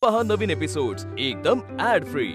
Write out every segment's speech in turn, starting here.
पहा नवीन एपिसोड्स एकदम add free.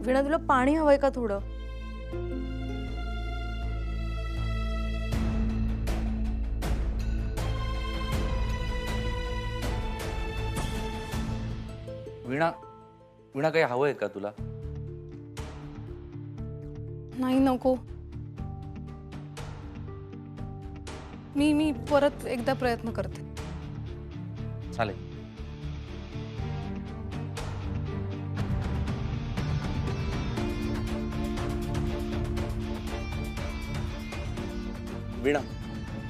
वीणा, तुला पाणी हवंय का थोडं? वीणा, वीणा काही हवंय का तुला? नाही, नको. मी परत एकदा प्रयत्न करते. चालेल. वीणा,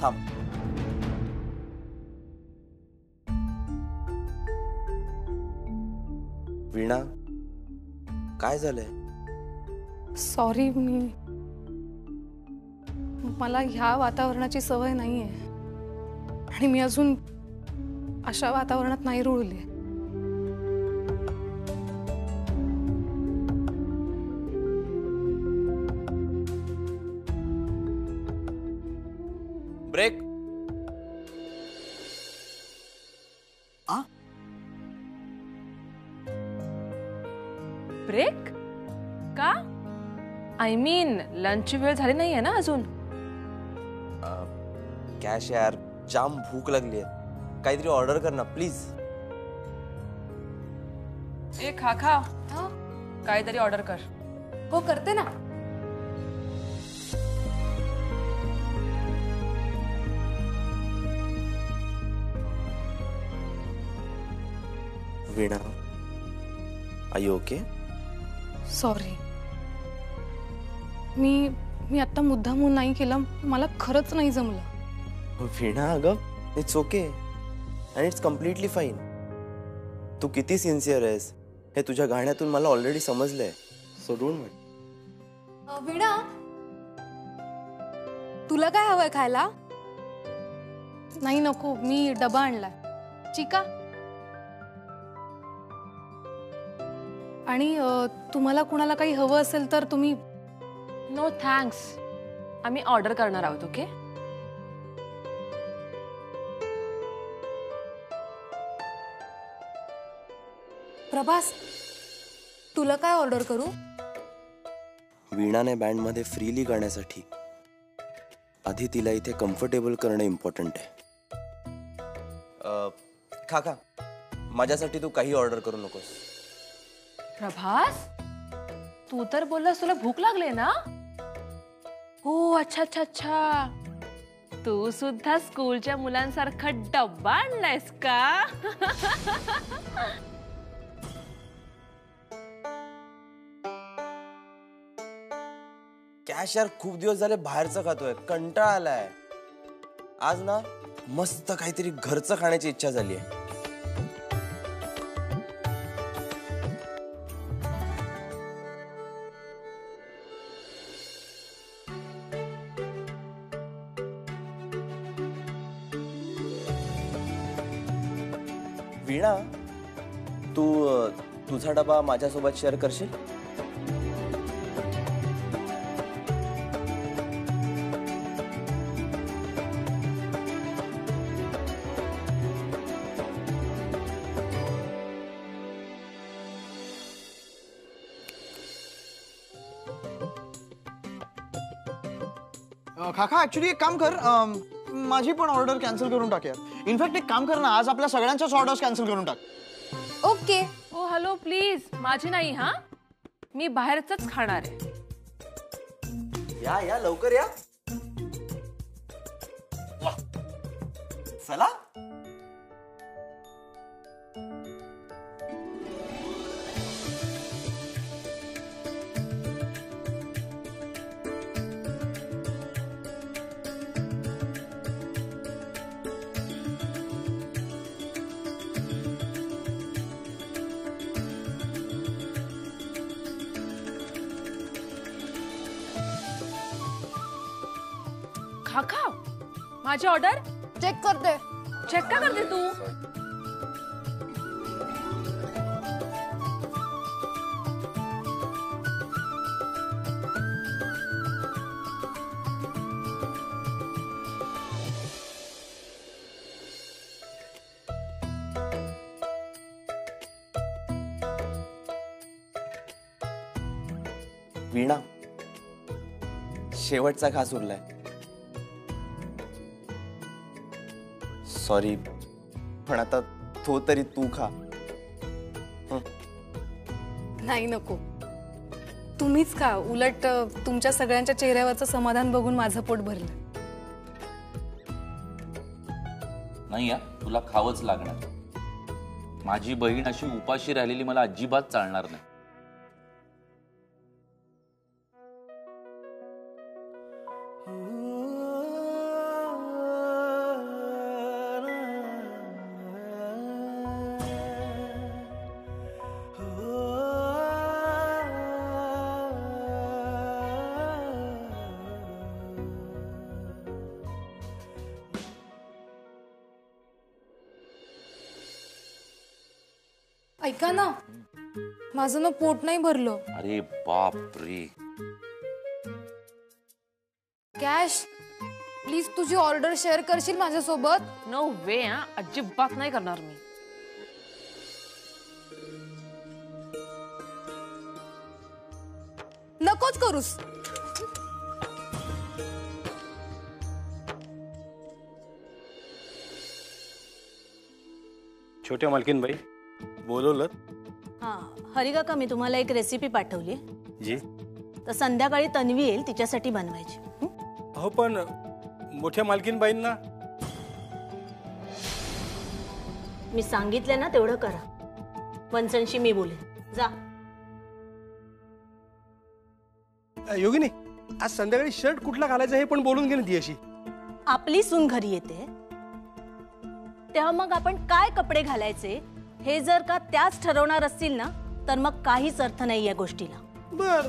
थांब. वीणा, काय झालंय? सॉरी, मला ह्या वातावरणाची सवय नाहीये आणि मी अजून अशा वातावरणात नाही रुळले. ब्रेक. ब्रेक का? आय मीन लंच वेळ झाली नाहीये ना अजून? कॅश यार, जाम भूक लागली आहे. काहीतरी ऑर्डर कर ना प्लीज. ए खा काहीतरी ऑर्डर कर. हो, करते ना. वीणा, आर यू ओके? सॉरी, मी आता मुद्दामून नाही केलं. मला खरंच नाही जमलं. वीणा, अगं it's okay and it's completely fine. तू किती सिन्सिअर आहेस हे तुझ्या गाण्यातून मला ऑलरेडी समजलंय. So don't worry. वीणा, तुला काय हवंय खायला? नाही, नको. मी डबा आणलाय. चिका. आणि तुम्हाला कुणाला काही हवं असेल तर तुम्ही. नो थँक्स, आम्ही ऑर्डर करणार आहोत. ओके. प्रभास, तुला काय ऑर्डर करू? वीणाने बँडमध्ये फ्रीली गाण्यासाठी आधी तिला इथे कम्फर्टेबल करणं इम्पॉर्टंट आहे. खा, माझ्यासाठी तू काही ऑर्डर करू नकोस. प्रभास, तू तर बोललास तुला भूक लागले ना? हो, अच्छा. तू सुद्धा स्कूलच्या मुलांसारखा डब्बा आणलायस का? कॅश यार, खूप दिवस झाले बाहेरचं खातोय, कंटाळा आलाय. आज ना मस्त काहीतरी घरचं खाण्याची इच्छा झाली आहे. वीणा, तू तुझा डबा माझ्यासोबत शेअर करशील? काका, ऍक्च्युली एक काम कर, माझी पण ऑर्डर कॅन्सल करून टाक यार. इनफॅक्ट एक काम कर ना, आज आपल्या सगळ्यांच्याच ऑर्डर्स कॅन्सल करून टाक. ओके. ओ हॅलो, प्लीज माझी नाही हा. मी बाहेरच खाणार आहे. या लवकर या. चला. खा खा. माझी ऑर्डर चेक करते. चेक का करते तू? वीणा, शेवटचा घास उरलाय. सॉरी, पण आता तो तरी तू खा. नाही नको, तुम्हीच खा. उलट तुमच्या सगळ्यांच्या चेहऱ्यावरचं समाधान बघून माझं पोट भरलं. नाही या, तुला खावंच लागणार. माझी बहीण अशी उपाशी राहिलेली मला अजिबात चालणार नाही. ऐका ना, माझं ना पोट नाही भरलं. अरे बाप रे. कॅश, प्लीज तुझी ऑर्डर शेअर करशील माझ्यासोबत? नो वे. हा, अजिबात नाही करणार मी. नकोच करूस. छोट्या मालकीनबाई बोलवलं? हां, हरिकाका, मी तुम्हाला एक रेसिपी पाठवली. जी. तर संध्याकाळी तन्वी येईल, तिच्यासाठी बनवायची. हो, पण मोठ्या मालकीनबाईंना? मी सांगितलं ना तेवढं करा. वंचनशी मी बोलेन. जा. योगिनी, आज संध्याकाळी शर्ट कुठला घालायचा हे पण बोलून घे ना ती अशी. आपली सून घरी येते तेव्हा मग आपण काय कपडे घालायचे हे जर का त्याच ठरवणार असतील ना, तर मग काहीच अर्थ नाही या गोष्टीला. बर,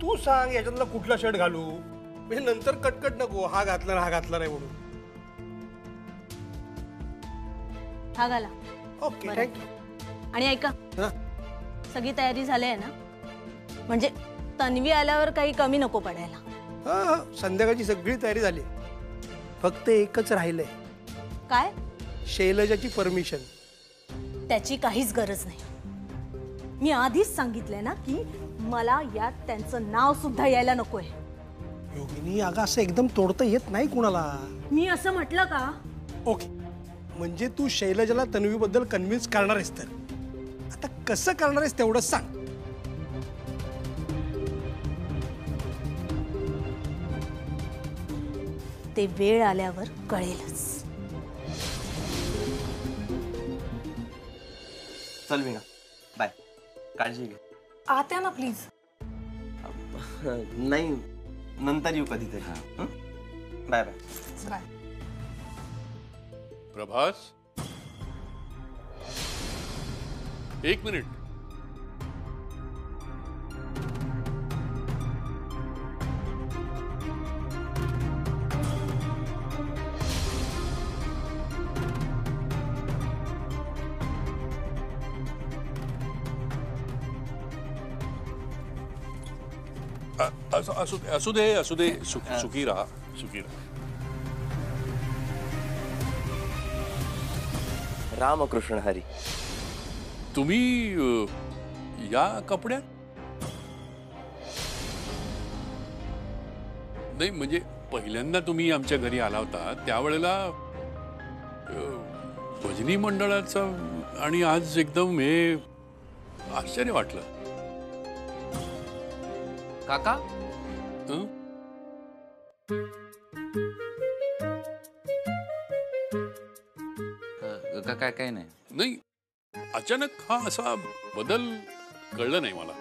तू सांग याच्यातला कुठला शर्ट घालू, म्हणजे नंतर कटकट नको, हा घातला नाही म्हणून. हा घाला. ओके, बरं. थँक्यू. आणि ऐका, हा? सगळी तयारी झाली आहे ना? म्हणजे तन्वी आल्यावर काही कमी नको पडायला. हा, संध्याकाळची सगळी तयारी झाली. फक्त एकच राहिलंय. काय? शैलजाची परमिशन. त्याची काहीच गरज नाही. मी आधीच सांगितलंय ना की मला यात त्यांचं नाव सुद्धा यायला नकोय. योगिनी, अगं असं एकदम तोडता येत नाही कुणाला. मी असं म्हटलं का? ओके, म्हणजे तू शैलजाला तन्वीबद्दल कन्व्हिन्स करणार आहेस, तर आता कसं करणार आहेस तेवढं सांग. ते वेळ आल्यावर कळेलच. चल वीणा, बाय. काळजी घे. आत्या ना प्लीज. नाही, नंतर येऊ कधीतरी. Bye bye. बाय. प्रभास, एक मिनिट. असू दे. सुखी राहा. रामकृष्ण हरी. तुम्ही या कपड्यात? नाही, म्हणजे पहिल्यांदा तुम्ही आमच्या घरी आला होता त्यावेळेला भजनी मंडळाचा, आणि आज एकदम हे आश्चर्य वाटलं. काका, हं? काय नाही. नाही, अचानक हा असा बदल कळलं नाही मला.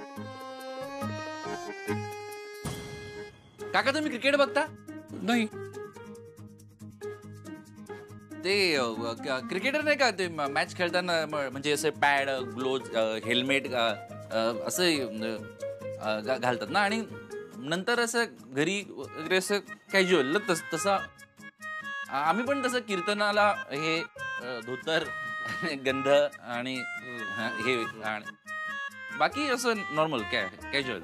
काका, तुम्ही क्रिकेट बघता? नाही. ते क्रिकेटर नाही का, ते मॅच खेळताना म्हणजे असे पॅड, ग्लोव्ज, हेल्मेट असं घालतात ना, आणि नंतर असं घरी वगैरे असं कॅज्युअल तसा आम्ही पण तसं कीर्तनाला हे धोतर गंध आणि हे बाकी असं नॉर्मल कॅज्युअल.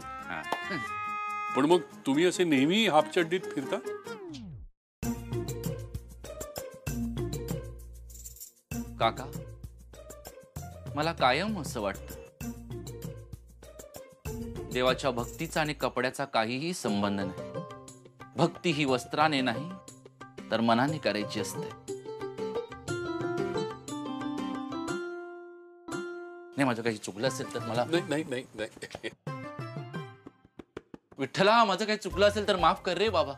पण मग तुम्ही असे नेहमी हाफ चड्डीत फिरता? काका मला कायम असं वाटतं देवाच्या भक्तीचा आणि कपड्याचा काहीही संबंध नाही. भक्ती ही वस्त्राने नाही तर मनाने करायची असते. नाही माझं काही चुकलं असेल तर मला नाही. विठ्ठला माझं काही चुकलं असेल तर माफ कर रे बाबा.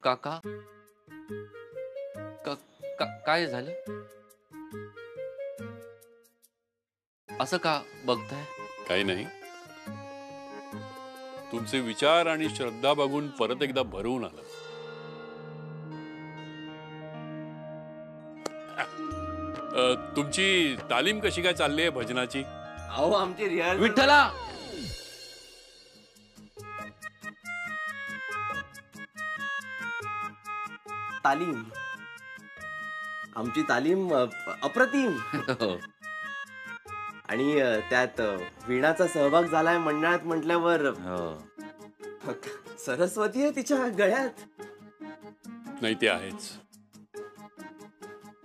काका काय झालं असं का बघताय? काही नाही. तुमचे विचार आणि श्रद्धा बघून परत एकदा भरवून आलं. तुमची तालीम कशी काय चालली आहे भजनाची? अहो आमची रिहर्सल. विठ्ठला तालीम आमची तालीम अप्रतिम. आणि त्यात वीणाचा सहभाग झालाय मंडळात म्हटल्यावर सरस्वती आहे तिच्या गळ्यात. नाही ते आहेच.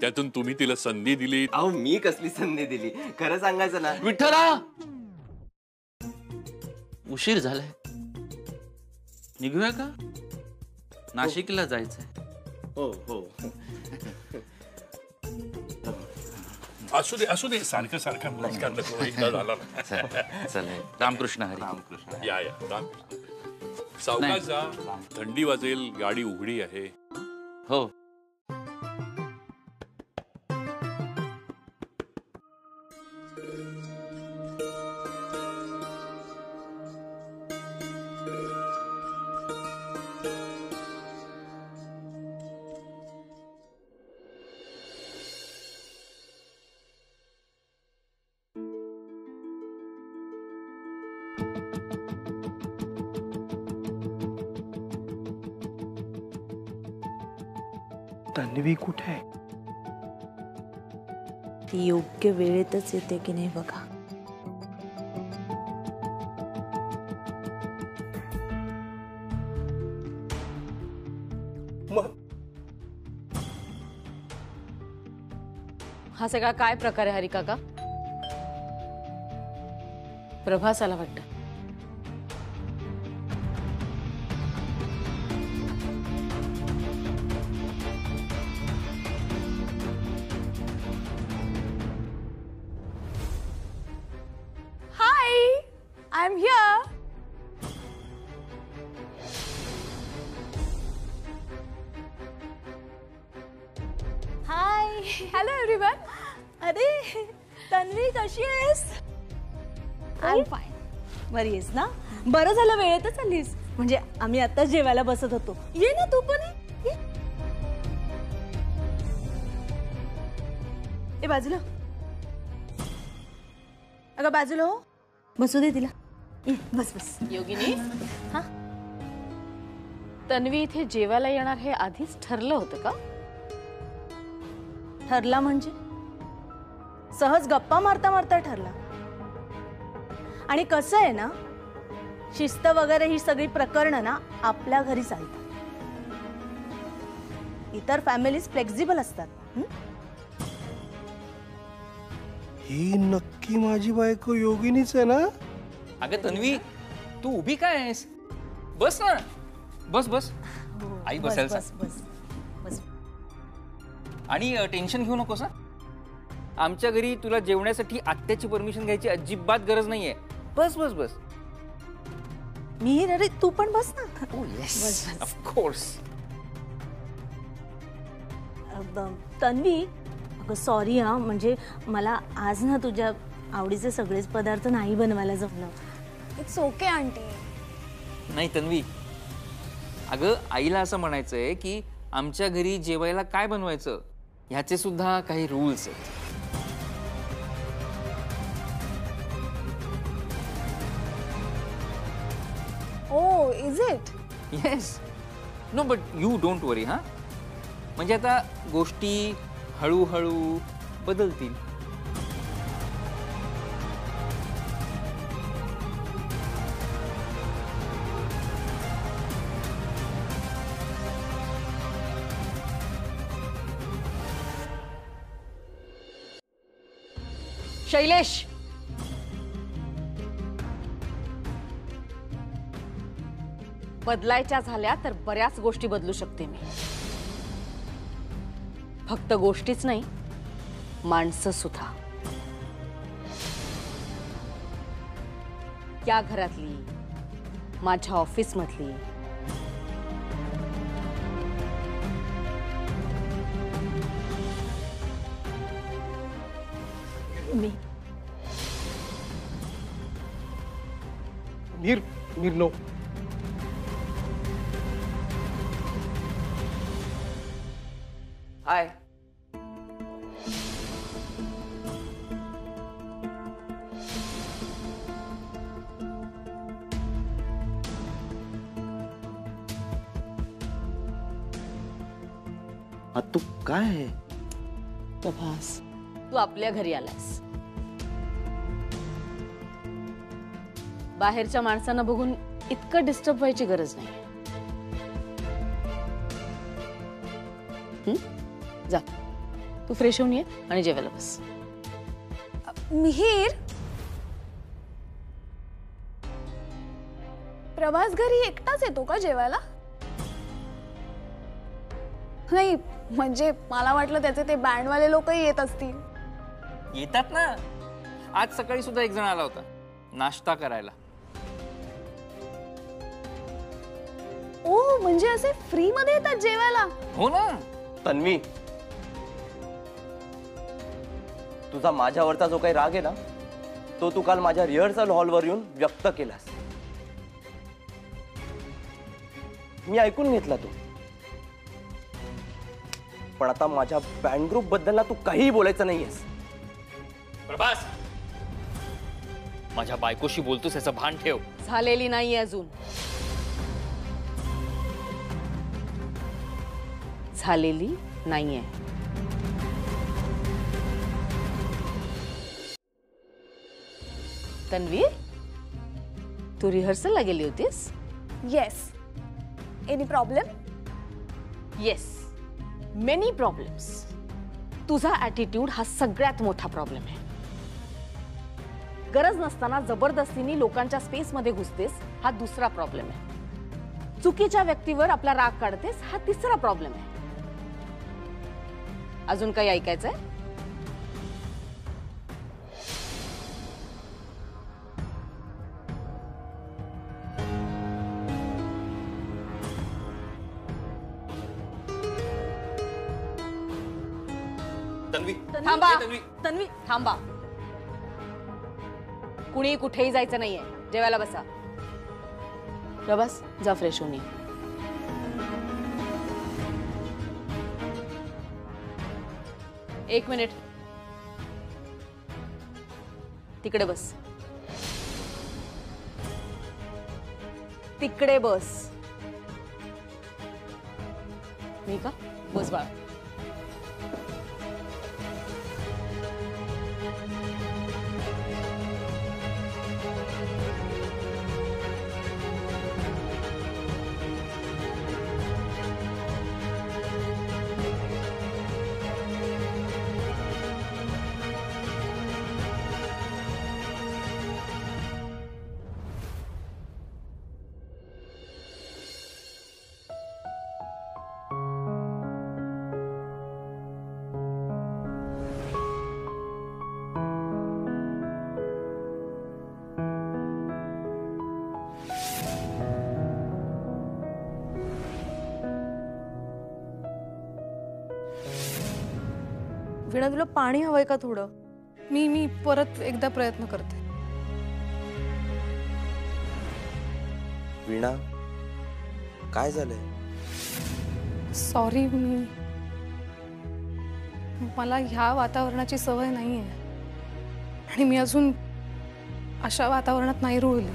त्यातून तुम्ही तिला संधी दिली. अहो मी कसली संधी दिली खरं सांगायचं ना. विठ्ठला उशीर झालाय निघूया का? नाशिकला जायचंय. हो हो असू दे सारखं नमस्कार नको एकदा झाला ना. चला रामकृष्ण हरी. रामकृष्ण. या रामकृष्ण. सावकाश जा. थंडी वाजेल. गाडी उघडी आहे. हो तन्वी कुठे आहे? ती योग्य वेळेतच येते की नाही बघा. हा सगळा काय प्रकार आहे हरी काका? प्रभास आला वाटतं. I'm here. High. Hello everyone. अरे तन्वी कशी आहेस? I'm fine. बरी आहेस ना? बरं झालं वेळेतच आलीस. म्हणजे आम्ही आता जेवायला बसत होतो. ये ना तू पण ये. ए बाजूला. अगं बाजूला हो. बसू दे तिला. बस बस. योगिनी हा तन्वी इथे जेवायला येणार हे आधीच ठरलं होतं का? ठरला म्हणजे सहज गप्पा मारता मारता ठरला. आणि कसं आहे ना शिस्त वगैरे ही सगळी प्रकरणं ना आपल्या घरी चालतात. इतर फॅमिलीज फ्लेक्झिबल असतात. ही नक्की माझी बायको योगिनीच आहे ना? अगं तन्वी तू उभी काय आहेस? बस ना. बस आई बसेल. बस बस बस. आणि टेन्शन घेऊ नकोस. आमच्या घरी तुला जेवण्यासाठी आत्याची परमिशन घ्यायची अजिबात गरज नाहीये. बस मी अरे तू पण बस ना. Oh yes, of course. Tanvi अगं सॉरी हा. म्हणजे मला आज ना तुझ्या आवडीचे सगळेच पदार्थ नाही बनवायला जमलं. It's okay aunty. नाही तन्वी अगं आईला असं म्हणायचंय की आमच्या घरी जेवायला काय बनवायचं ह्याचे सुद्धा काही रूल्स आहेत. Oh is it? Yes. No but you don't worry. हा म्हणजे आता गोष्टी हळूहळू बदलतील. शैलेश, बदलायच्या झाल्या तर बऱ्याच गोष्टी बदलू शकते मी. फक्त गोष्टीच नाही, माणसं सुद्धा. या घरातली, माझ्या ऑफिस मधली, मी. मीर मीर नो. हाय. तू काय आहे? प्रभास, तू आपल्या घरी आलास. बाहेरच्या माणसांना बघून इतकं डिस्टर्ब व्हायची गरज नाही. जा, तू फ्रेश होऊन ये आणि जेवायला बस. मिहीर, प्रभास घरी एकटाच येतो का जेवायला? नाही म्हणजे मला वाटलं त्याचे ते बँडवाले लोकही येत असतील. येतात ना. आज सकाळी सुद्धा एक जण आला होता नाश्ता करायला. ओ म्हणजे असे फ्री मध्ये येतात जेवायला? हो ना. तन्वी, तुझा माझ्यावरचा जो काही राग आहे ना, तो तू काल माझ्या रिहर्सल हॉलवर येऊन व्यक्त केलास. मी ऐकून घेतला तू. पण आता माझ्या बँड ग्रुप बद्दल ना तू काहीही बोलायचं नाहीयेस. प्रभास, माझ्या बायकोशी बोलतोस याचं भान ठेव. झालेली नाहीये अजून. झालेली नाहीये. तन्वी, तू रिहर्सलला गेली होतीस? Yes. Any problem? Yes, many problems. तुझा ॲटिट्यूड हा सगळ्यात मोठा प्रॉब्लेम आहे. गरज नसताना जबरदस्तीने लोकांच्या स्पेसमध्ये घुसतेस हा दुसरा प्रॉब्लेम आहे. चुकीच्या व्यक्तीवर आपला राग काढतेस हा तिसरा प्रॉब्लेम आहे. अजून काही ऐकायचंय? थांबा. तन्वी, थांबा. कुणी कुठेही जायचं नाहीये. जेवायला बसा. प्रभास, जा फ्रेश होऊन ये. एक मिनिट. तिकडे बस. तिकडे बस. मी का? बस बाळा. वीणा, तुला पाणी हवंय का थोडं? मी परत एकदा प्रयत्न करते. वीणा, काय झालंय? सॉरी. मला ह्या वातावरणाची सवय नाही आहे आणि मी अजून अशा वातावरणात नाही रुळले.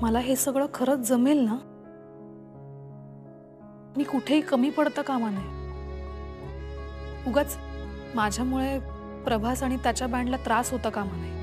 मला हे सगळं खरंच जमेल ना? मी कुठेही कमी पडता कामा नये. उगाच माझ्यामुळे प्रभास आणि त्याच्या बँडला त्रास होता कामा नये.